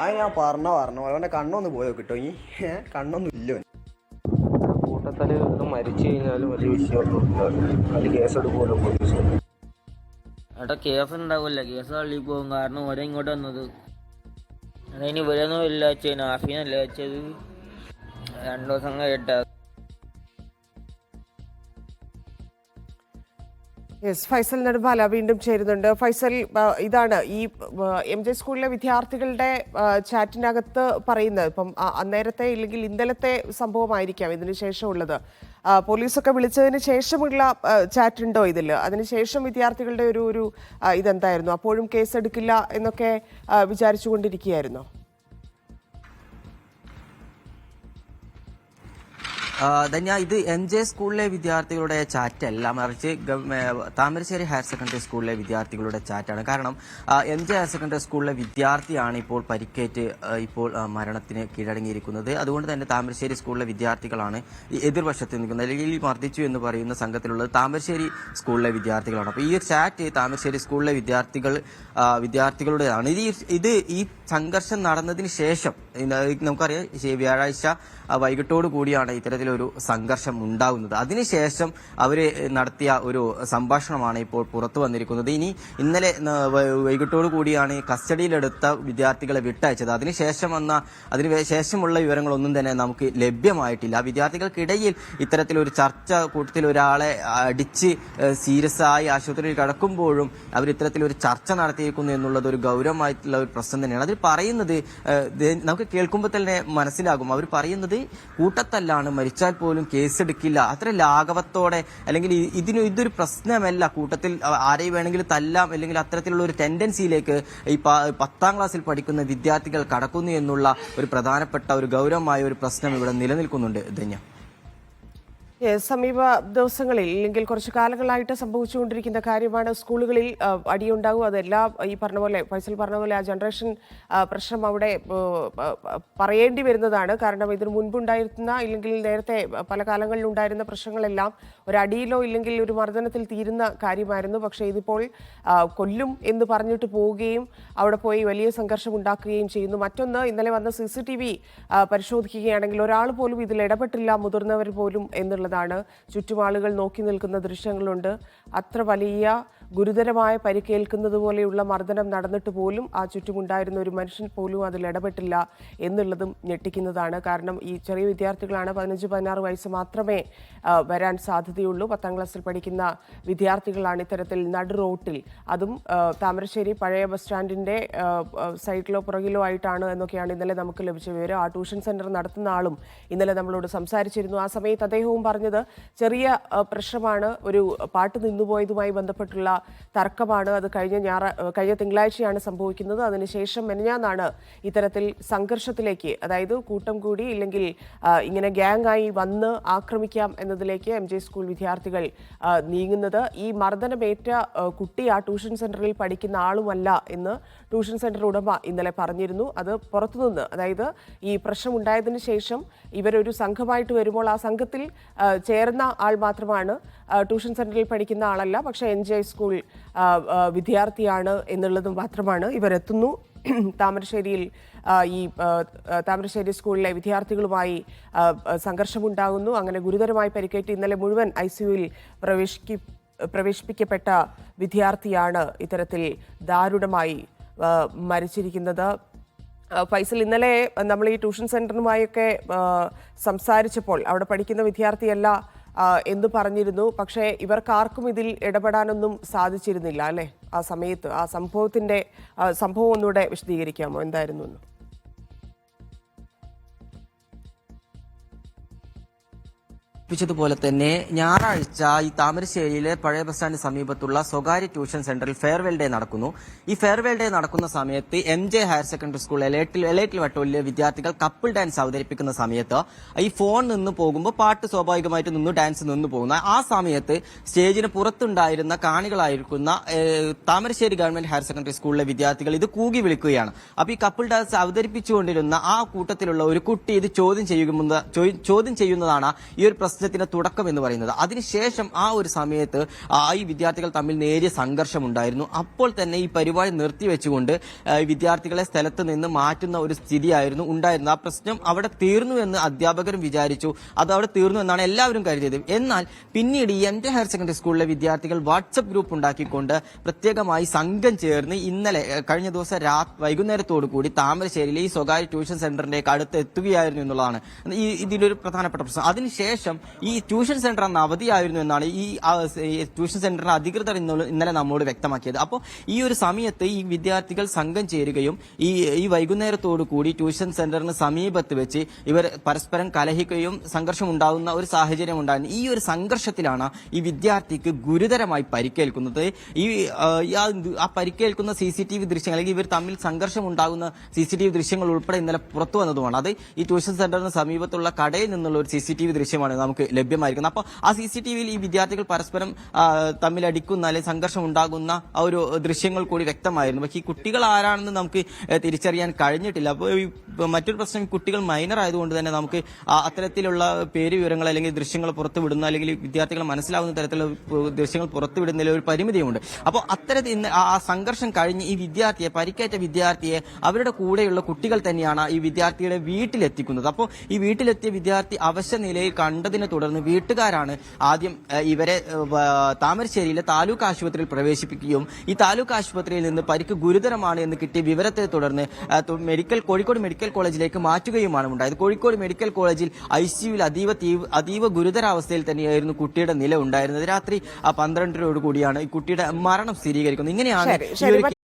അത് ഞാൻ പറഞ്ഞു അവൻ്റെ കണ്ണൊന്ന് പോയോ കിട്ടോ ഈ കണ്ണൊന്നും ഇല്ലോ. കൂട്ടത്തിൽ മരിച്ചു കഴിഞ്ഞാലും വലിയ വിഷയമൊന്നുമില്ല, അത് കേസെടുക്കുമല്ലോ പോലീസ്. ഏട്ടാ കേസ് ഉണ്ടാവില്ല, കേസ് തള്ളി പോകും. കാരണം ഓരോ ഇങ്ങോട്ട് വന്നത് അതിന് ഇവരൊന്നും ഇല്ല വെച്ചത്, നാഫീനല്ല വെച്ചത്. 2 ദിവസം കഴിട്ടാ ഫൈസൽ നെടുമ്പാല വീണ്ടും ചേരുന്നുണ്ട്. ഫൈസൽ, ഇതാണ് ഈ MJ സ്കൂളിലെ വിദ്യാർത്ഥികളുടെ ചാറ്റിനകത്ത് പറയുന്നത്. ഇപ്പം അന്നേരത്തെ ഇല്ലെങ്കിൽ ഇന്നലത്തെ സംഭവമായിരിക്കാം ഇതിന് ശേഷമുള്ളത്. പോലീസൊക്കെ വിളിച്ചതിന് ശേഷമുള്ള ചാറ്റ് ഉണ്ടോ ഇതിൽ? അതിനുശേഷം വിദ്യാർത്ഥികളുടെ ഒരു ഇതെന്തായിരുന്നു? അപ്പോഴും കേസെടുക്കില്ല എന്നൊക്കെ വിചാരിച്ചുകൊണ്ടിരിക്കുകയായിരുന്നോ? ധന്യ, ഇത് MJ സ്കൂളിലെ വിദ്യാർത്ഥികളുടെ ചാറ്റ് അല്ല, മറിച്ച് താമരശ്ശേരി ഹയർ സെക്കൻഡറി സ്കൂളിലെ വിദ്യാർത്ഥികളുടെ ചാറ്റാണ്. കാരണം MJ ഹയർ സെക്കൻഡറി സ്കൂളിലെ വിദ്യാർത്ഥിയാണ് ഇപ്പോൾ പരിക്കേറ്റ് ഇപ്പോൾ മരണത്തിന് കീഴടങ്ങിയിരിക്കുന്നത്. അതുകൊണ്ട് തന്നെ താമരശ്ശേരി സ്കൂളിലെ വിദ്യാർത്ഥികളാണ് ഈ എതിർവശത്ത് നിൽക്കുന്നത്. അല്ലെങ്കിൽ ഈ മർദ്ദിച്ചു എന്ന് പറയുന്ന സംഘത്തിലുള്ളത് താമരശ്ശേരി സ്കൂളിലെ വിദ്യാർത്ഥികളാണ്. അപ്പോൾ ഈ ഒരു ചാറ്റ് താമരശ്ശേരി സ്കൂളിലെ വിദ്യാർത്ഥികളുടേതാണ്. ഇത് ഈ സംഘർഷം നടന്നതിന് ശേഷം നമുക്കറിയാം വ്യാഴാഴ്ച വൈകിട്ടോടു കൂടിയാണ് ഇത്തരത്തിലൊരു സംഘർഷം ഉണ്ടാകുന്നത്. അതിനുശേഷം അവർ നടത്തിയ ഒരു സംഭാഷണമാണ് ഇപ്പോൾ പുറത്തു വന്നിരിക്കുന്നത്. ഇന്നലെ വൈകിട്ടോടു കൂടിയാണ് കസ്റ്റഡിയിലെടുത്ത വിദ്യാർത്ഥികളെ വിട്ടയച്ചത്. അതിനുശേഷമുള്ള വിവരങ്ങളൊന്നും തന്നെ നമുക്ക് ലഭ്യമായിട്ടില്ല. വിദ്യാർത്ഥികൾക്കിടയിൽ ഇത്തരത്തിലൊരു ചർച്ച, കൂട്ടത്തിൽ ഒരാളെ അടിച്ച് സീരിയസ് ആയി ആശുപത്രിയിൽ കിടക്കുമ്പോഴും അവർ ഇത്തരത്തിലൊരു ചർച്ച നടത്തിയിരിക്കുന്നു എന്നുള്ളത് ഒരു ഗൗരവമായിട്ടുള്ള ഒരു പ്രശ്നം തന്നെയാണ്. അതിൽ പറയുന്നത് നമുക്ക് കേൾക്കുമ്പോൾ തന്നെ മനസ്സിലാകും. അവർ പറയുന്നത് കൂട്ടത്തല്ലാണ്, മരിച്ചാൽ പോലും കേസെടുക്കില്ല, അത്ര ലാഘവത്തോടെ, അല്ലെങ്കിൽ ഇതൊരു പ്രശ്നമല്ല, കൂട്ടത്തിൽ ആരെയും വേണമെങ്കിലും തല്ലാം, അല്ലെങ്കിൽ അത്തരത്തിലുള്ള ഒരു ടെൻഡൻസിയിലേക്ക് ഈ 10ാം ക്ലാസ്സിൽ പഠിക്കുന്ന വിദ്യാർത്ഥികൾ കടക്കുന്നു എന്നുള്ള ഒരു പ്രധാനപ്പെട്ട ഒരു ഗൗരവമായ ഒരു പ്രശ്നം ഇവിടെ നിലനിൽക്കുന്നുണ്ട്. ധന്യ, സമീപ ദിവസങ്ങളിൽ അല്ലെങ്കിൽ കുറച്ച് കാലങ്ങളായിട്ട് സംഭവിച്ചുകൊണ്ടിരിക്കുന്ന കാര്യമാണ്. സ്കൂളുകളിൽ അടിയുണ്ടാകും. അതെല്ലാം ഈ പറഞ്ഞ പോലെ, ഫൈസൽ പറഞ്ഞ പോലെ, ആ ജനറേഷൻ പ്രശ്നം അവിടെ പറയേണ്ടി വരുന്നതാണ്. കാരണം ഇതിനു മുൻപുണ്ടായിരുന്ന ഇല്ലെങ്കിൽ നേരത്തെ പല കാലങ്ങളിലുണ്ടായിരുന്ന പ്രശ്നങ്ങളെല്ലാം ഒരടിയിലോ ഇല്ലെങ്കിൽ ഒരു മർദ്ദനത്തിൽ തീരുന്ന കാര്യമായിരുന്നു. പക്ഷേ ഇതിപ്പോൾ കൊല്ലും എന്ന് പറഞ്ഞിട്ട് പോവുകയും അവിടെ പോയി വലിയ സംഘർഷം ഉണ്ടാക്കുകയും ചെയ്യുന്നു. മറ്റൊന്ന്, ഇന്നലെ വന്ന CCTV പരിശോധിക്കുകയാണെങ്കിൽ ഒരാൾ പോലും ഇതിൽ ഇടപെട്ടില്ല, മുതിർന്നവർ പോലും എന്നുള്ളത് ാണ്. ചുറ്റുമാളുകൾ നോക്കി നിൽക്കുന്ന ദൃശ്യങ്ങളുണ്ട്. അത്ര വലിയ ഗുരുതരമായ പരിക്കേൽക്കുന്നത് പോലെയുള്ള മർദ്ദനം നടന്നിട്ട് പോലും ആ ചുറ്റുമുണ്ടായിരുന്ന ഒരു മനുഷ്യൻ പോലും അതിൽ ഇടപെട്ടില്ല എന്നുള്ളതും ഞെട്ടിക്കുന്നതാണ്. കാരണം ഈ ചെറിയ വിദ്യാർത്ഥികളാണ്, 15-16 വയസ്സ് മാത്രമേ വരാൻ സാധ്യതയുള്ളൂ. 10ാം ക്ലാസ്സിൽ പഠിക്കുന്ന വിദ്യാർത്ഥികളാണ് ഇത്തരത്തിൽ നടു റോട്ടിൽ, അതും താമരശ്ശേരി പഴയ ബസ് സ്റ്റാൻഡിൻ്റെ സൈഡിലോ പുറകിലോ ആയിട്ടാണ് എന്നൊക്കെയാണ് ഇന്നലെ നമുക്ക് ലഭിച്ച വിവരം. ആ ട്യൂഷൻ സെന്റർ നടത്തുന്ന ആളും ഇന്നലെ നമ്മളോട് സംസാരിച്ചിരുന്നു. ആ സമയത്ത് അദ്ദേഹവും പറഞ്ഞത് ചെറിയ പ്രശ്നമാണ്, ഒരു പാട്ട് നിന്നുപോയതുമായി ബന്ധപ്പെട്ടുള്ള തർക്കമാണ്. അത് കഴിഞ്ഞ തിങ്കളാഴ്ചയാണ് സംഭവിക്കുന്നത്. അതിനുശേഷം മെനഞ്ഞാന്നാണ് ഇത്തരത്തിൽ സംഘർഷത്തിലേക്ക്, അതായത് കൂട്ടം കൂടി ഇല്ലെങ്കിൽ ഇങ്ങനെ ഗ്യാങ് ആയി വന്ന് ആക്രമിക്കാം എന്നതിലേക്ക് MJ സ്കൂൾ വിദ്യാർത്ഥികൾ നീങ്ങുന്നത്. ഈ മർദ്ദനമേറ്റ കുട്ടി ആ ട്യൂഷൻ സെന്ററിൽ പഠിക്കുന്ന ആളുമല്ല എന്ന് ട്യൂഷൻ സെന്റർ ഉടമ ഇന്നലെ പറഞ്ഞിരുന്നു. അത് പുറത്തുനിന്ന്, അതായത് ഈ പ്രശ്നം ഉണ്ടായതിനു ശേഷം ഇവരൊരു സംഘമായിട്ട് വരുമ്പോൾ ആ സംഘത്തിൽ ചേർന്ന ആൾ മാത്രമാണ്, ട്യൂഷൻ സെന്ററിൽ പഠിക്കുന്ന ആളല്ല, പക്ഷേ MJ സ്കൂൾ വിദ്യാർത്ഥിയാണ് എന്നുള്ളതും മാത്രമാണ്. ഇവരെത്തുന്നു താമരശ്ശേരിയിൽ, ഈ താമരശ്ശേരി സ്കൂളിലെ വിദ്യാർത്ഥികളുമായി സംഘർഷമുണ്ടാകുന്നു. അങ്ങനെ ഗുരുതരമായി പരിക്കേറ്റ് ഇന്നലെ മുഴുവൻ ICUവിൽ പ്രവേശിപ്പിക്കപ്പെട്ട വിദ്യാർത്ഥിയാണ് ഇത്തരത്തിൽ ദാരുണമായി മരിച്ചിരിക്കുന്നത്. ഫൈസൽ, ഇന്നലെ നമ്മൾ ഈ ട്യൂഷൻ സെന്ററുമായൊക്കെ സംസാരിച്ചപ്പോൾ അവിടെ പഠിക്കുന്ന വിദ്യാർത്ഥിയല്ല എന്ന് പറഞ്ഞിരുന്നു. പക്ഷേ ഇവർക്കാർക്കും ഇതിൽ ഇടപെടാനൊന്നും സാധിച്ചിരുന്നില്ല അല്ലേ? ആ സമയത്ത് ആ സംഭവം ഒന്നുകൂടെ വിശദീകരിക്കാമോ, എന്തായിരുന്നു എന്ന്? പോലെ തന്നെ ഞായറാഴ്ച ഈ താമരശ്ശേരിയിലെ പഴയ ബസ് സ്റ്റാൻഡിന് സമീപത്തുള്ള സ്വകാര്യ ട്യൂഷൻ സെന്ററിൽ ഫെയർവെൽ ഡേ നടക്കുന്നു. ഈ ഫെയർവെൽ ഡേ നടക്കുന്ന സമയത്ത് MJ ഹയർ സെക്കൻഡറി സ്കൂൾ എലൈറ്റിൽ വട്ടൂരിലെ വിദ്യാർത്ഥികൾ കപ്പിൾ ഡാൻസ് അവതരിപ്പിക്കുന്ന സമയത്ത് ഈ ഫോൺ നിന്ന് പോകുമ്പോൾ പാട്ട് സ്വാഭാവികമായിട്ട് ഡാൻസ് നിന്ന് പോകുന്ന ആ സമയത്ത് സ്റ്റേജിന് പുറത്തുണ്ടായിരുന്ന കാണികളായിരിക്കുന്ന താമരശ്ശേരി ഗവൺമെന്റ് ഹയർ സെക്കൻഡറി സ്കൂളിലെ വിദ്യാർത്ഥികൾ ഇത് കൂകി വിളിക്കുകയാണ്. അപ്പൊ ഈ കപ്പിൾ ഡാൻസ് അവതരിപ്പിച്ചുകൊണ്ടിരുന്ന ആ കൂട്ടത്തിലുള്ള ഒരു കുട്ടി ഇത് ചോദ്യം ചെയ്യുന്നതാണ് ഈ ഒരു പ്രശ്നം പ്രശ്നത്തിന്റെ തുടക്കം എന്ന് പറയുന്നത്. അതിനുശേഷം ആ ഒരു സമയത്ത് ഈ വിദ്യാർത്ഥികൾ തമ്മിൽ നേരിയ സംഘർഷമുണ്ടായിരുന്നു. അപ്പോൾ തന്നെ ഈ പരിപാടി നിർത്തിവെച്ചുകൊണ്ട് വിദ്യാർത്ഥികളെ സ്ഥലത്ത് നിന്ന് മാറ്റുന്ന ഒരു സ്ഥിതിയായിരുന്നു ഉണ്ടായിരുന്നത്. ആ പ്രശ്നം അവിടെ തീർന്നു എന്ന് അധ്യാപകരും വിചാരിച്ചു. അത് അവിടെ തീർന്നു എന്നാണ് എല്ലാവരും കരുതിയത്. എന്നാൽ പിന്നീട് ഈ MJ ഹയർ സെക്കൻഡറി സ്കൂളിലെ വിദ്യാർത്ഥികൾ വാട്സപ്പ് ഗ്രൂപ്പ് ഉണ്ടാക്കിക്കൊണ്ട് പ്രത്യേകമായി സംഘം ചേർന്ന് ഇന്നലെ കഴിഞ്ഞ ദിവസം വൈകുന്നേരത്തോടു കൂടി താമരശ്ശേരിയിലെ ഈ സ്വകാര്യ ട്യൂഷൻ സെന്ററിലേക്ക് അടുത്ത് എത്തുകയായിരുന്നു എന്നുള്ളതാണ് ഇതിലൊരു പ്രധാനപ്പെട്ട പ്രശ്നം. അതിനുശേഷം ഈ ട്യൂഷൻ സെന്റർ അന്ന് അവധിയായിരുന്നു എന്നാണ് ഈ ട്യൂഷൻ സെന്ററിന്റെ അധികൃതർ ഇന്നലെ നമ്മോട് വ്യക്തമാക്കിയത്. അപ്പോൾ ഈ ഒരു സമയത്ത് ഈ വിദ്യാർത്ഥികൾ സംഘം ചേരുകയും ഈ വൈകുന്നേരത്തോടു കൂടി ട്യൂഷൻ സെന്ററിന് സമീപത്ത് വെച്ച് ഇവർ പരസ്പരം കലഹിക്കുകയും സംഘർഷം ഉണ്ടാകുന്ന ഒരു സാഹചര്യം ഉണ്ടായിരുന്നു. ഈ ഒരു സംഘർഷത്തിലാണ് ഈ വിദ്യാർത്ഥിക്ക് ഗുരുതരമായി പരിക്കേൽക്കുന്നത്. ആ പരിക്കേൽക്കുന്ന CCTV ദൃശ്യങ്ങൾ അല്ലെങ്കിൽ ഇവർ തമ്മിൽ സംഘർഷം ഉണ്ടാകുന്ന CCTV ദൃശ്യങ്ങൾ ഉൾപ്പെടെ ഇന്നലെ പുറത്തു വന്നതുമാണ്. അത് ഈ ട്യൂഷൻ സെന്ററിന് സമീപത്തുള്ള കടയിൽ നിന്നുള്ള ഒരു CCTV ദൃശ്യമാണ് നമുക്ക് ലഭ്യമായിരിക്കുന്നത്. അപ്പോൾ ആ CCTVയിൽ ഈ വിദ്യാർത്ഥികൾ പരസ്പരം തമ്മിലടിക്കുന്ന അല്ലെങ്കിൽ സംഘർഷം ഉണ്ടാകുന്ന ആ ഒരു ദൃശ്യങ്ങൾ കൂടി വ്യക്തമായിരുന്നു. പക്ഷേ ഈ കുട്ടികൾ ആരാണെന്ന് നമുക്ക് തിരിച്ചറിയാൻ കഴിഞ്ഞിട്ടില്ല. അപ്പോൾ മറ്റൊരു പ്രശ്നം, കുട്ടികൾ മൈനർ ആയതുകൊണ്ട് തന്നെ നമുക്ക് അത്തരത്തിലുള്ള പേര് വിവരങ്ങൾ അല്ലെങ്കിൽ ദൃശ്യങ്ങൾ പുറത്തുവിടുന്ന അല്ലെങ്കിൽ വിദ്യാർത്ഥികൾ മനസ്സിലാവുന്ന തരത്തിലുള്ള ദൃശ്യങ്ങൾ പുറത്തുവിടുന്നതിൽ ഒരു പരിമിതിയുണ്ട്. അപ്പോൾ അത്തരത്തിൽ ആ സംഘർഷം കഴിഞ്ഞ് ഈ വിദ്യാർത്ഥിയെ, പരിക്കേറ്റ വിദ്യാർത്ഥിയെ അവരുടെ കൂടെയുള്ള കുട്ടികൾ തന്നെയാണ് ഈ വിദ്യാർത്ഥിയുടെ വീട്ടിലെത്തിക്കുന്നത്. അപ്പോൾ ഈ വീട്ടിലെത്തിയ വിദ്യാർത്ഥി അവശ നിലയിൽ കണ്ടതിനെ തുടർന്ന് വീട്ടുകാരാണ് ആദ്യം ഇവരെ താമരശ്ശേരിയിലെ താലൂക്ക് ആശുപത്രിയിൽ പ്രവേശിപ്പിക്കുകയും ഈ താലൂക്ക് ആശുപത്രിയിൽ നിന്ന് പരിക്ക് ഗുരുതരമാണ് എന്ന് കിട്ടിയ വിവരത്തെ തുടർന്ന് കോഴിക്കോട് മെഡിക്കൽ കോളേജിലേക്ക് മാറ്റുകയുമാണ് ഉണ്ടായത്. കോഴിക്കോട് മെഡിക്കൽ കോളേജിൽ ICUവിൽ അതീവ ഗുരുതരാവസ്ഥയിൽ തന്നെയായിരുന്നു കുട്ടിയുടെ നില ഉണ്ടായിരുന്നത്. രാത്രി 12:00 കൂടിയാണ് ഈ കുട്ടിയുടെ മരണം സ്ഥിരീകരിക്കുന്നത്. ഇങ്ങനെയാണ്